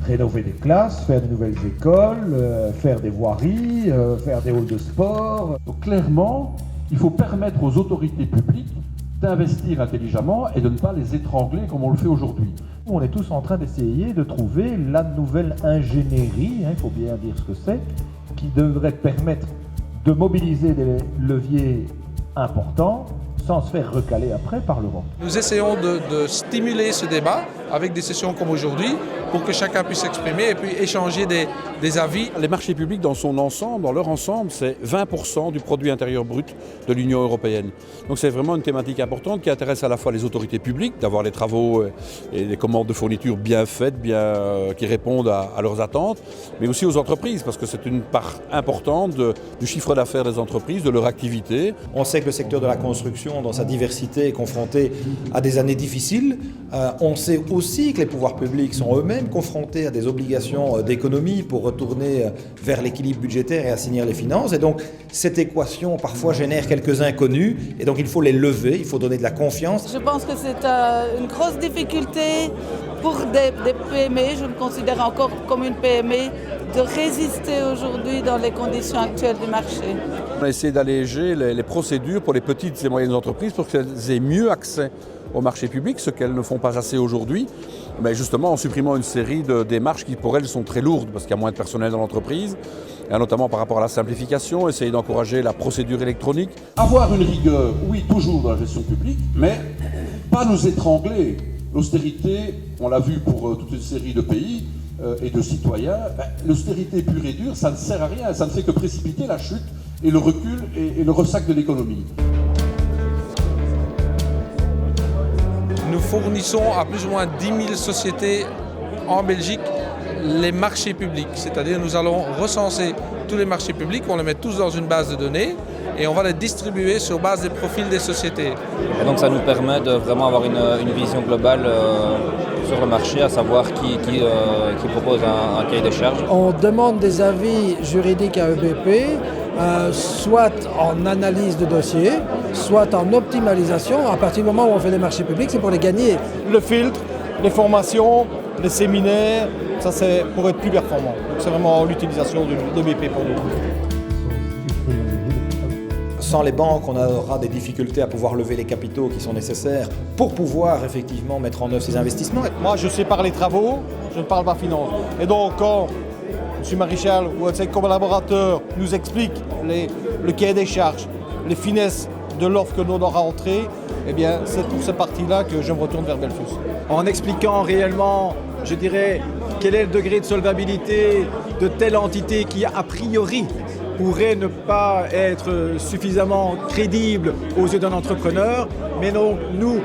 rénover des classes, faire de nouvelles écoles, faire des voiries, faire des halls de sport. Donc clairement, il faut permettre aux autorités publiques d'investir intelligemment et de ne pas les étrangler comme on le fait aujourd'hui. On est tous en train d'essayer de trouver la nouvelle ingénierie, il faut bien dire ce que c'est, qui devrait permettre de mobiliser des leviers importants sans se faire recaler après par l'Europe. Nous essayons de stimuler ce débat avec des sessions comme aujourd'hui pour que chacun puisse s'exprimer et puis échanger des avis. Les marchés publics dans leur ensemble, c'est 20% du produit intérieur brut de l'Union européenne. Donc c'est vraiment une thématique importante qui intéresse à la fois les autorités publiques, d'avoir les travaux et les commandes de fourniture bien faites, qui répondent à leurs attentes, mais aussi aux entreprises, parce que c'est une part importante du chiffre d'affaires des entreprises, de leur activité. On sait que le secteur de la construction, dans sa diversité, est confronté à des années difficiles. On sait aussi que les pouvoirs publics sont eux-mêmes confrontés à des obligations d'économie pour retourner vers l'équilibre budgétaire et assainir les finances. Et donc, cette équation parfois génère quelques inconnus. Et donc, il faut les lever, il faut donner de la confiance. Je pense que c'est une grosse difficulté pour des PME, je me considère encore comme une PME, de résister aujourd'hui dans les conditions actuelles du marché. On a essayé d'alléger les procédures pour les petites et moyennes entreprises pour qu'elles aient mieux accès au marché public, ce qu'elles ne font pas assez aujourd'hui, mais justement en supprimant une série de démarches qui pour elles sont très lourdes parce qu'il y a moins de personnel dans l'entreprise, et notamment par rapport à la simplification, essayer d'encourager la procédure électronique. Avoir une rigueur, oui, toujours dans la gestion publique, mais pas nous étrangler. L'austérité, on l'a vu pour toute une série de pays et de citoyens, l'austérité pure et dure, ça ne sert à rien, ça ne fait que précipiter la chute et le recul et le ressac de l'économie. Nous fournissons à plus ou moins 10 000 sociétés en Belgique les marchés publics. C'est-à-dire nous allons recenser tous les marchés publics, on les met tous dans une base de données et on va les distribuer sur base des profils des sociétés. Et donc ça nous permet de vraiment avoir une vision globale sur le marché, à savoir qui propose un cahier des charges. On demande des avis juridiques à EBP, soit en analyse de dossier, soit en optimalisation. À partir du moment où on fait des marchés publics, c'est pour les gagner. Le filtre, les formations, les séminaires, ça c'est pour être plus performant. Donc c'est vraiment l'utilisation de BP pour nous. Sans les banques, on aura des difficultés à pouvoir lever les capitaux qui sont nécessaires pour pouvoir effectivement mettre en œuvre ces investissements. Moi, je sais parler travaux, je ne parle pas finance. Et donc, quand M. Maréchal ou ses collaborateurs nous expliquent le cahier des charges, les finesses de l'offre que nous aura rentrée, eh bien, c'est pour cette partie-là que je me retourne vers Belfius. En expliquant réellement, je dirais, quel est le degré de solvabilité de telle entité qui, a priori, pourrait ne pas être suffisamment crédible aux yeux d'un entrepreneur, mais donc nous,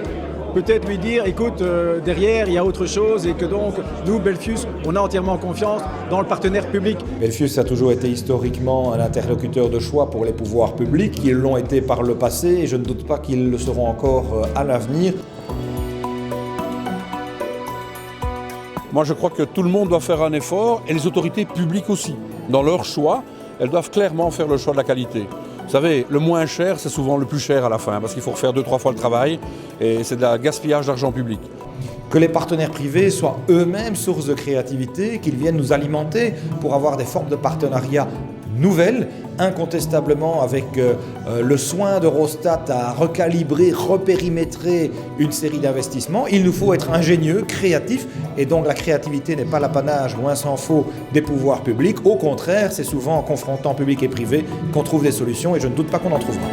peut-être lui dire, écoute, derrière, il y a autre chose et que donc, nous, Belfius, on a entièrement confiance dans le partenaire public. Belfius a toujours été historiquement un interlocuteur de choix pour les pouvoirs publics. Ils l'ont été par le passé et je ne doute pas qu'ils le seront encore à l'avenir. Moi, je crois que tout le monde doit faire un effort et les autorités publiques aussi. Dans leur choix, elles doivent clairement faire le choix de la qualité. Vous savez, le moins cher, c'est souvent le plus cher à la fin, parce qu'il faut refaire 2-3 fois le travail, et c'est de la gaspillage d'argent public. Que les partenaires privés soient eux-mêmes source de créativité, qu'ils viennent nous alimenter pour avoir des formes de partenariat nouvelles, incontestablement avec le soin d'Eurostat à recalibrer, repérimétrer une série d'investissements. Il nous faut être ingénieux, créatifs, et donc la créativité n'est pas l'apanage, loin s'en faut, des pouvoirs publics. Au contraire, c'est souvent en confrontant public et privé qu'on trouve des solutions, et je ne doute pas qu'on en trouvera.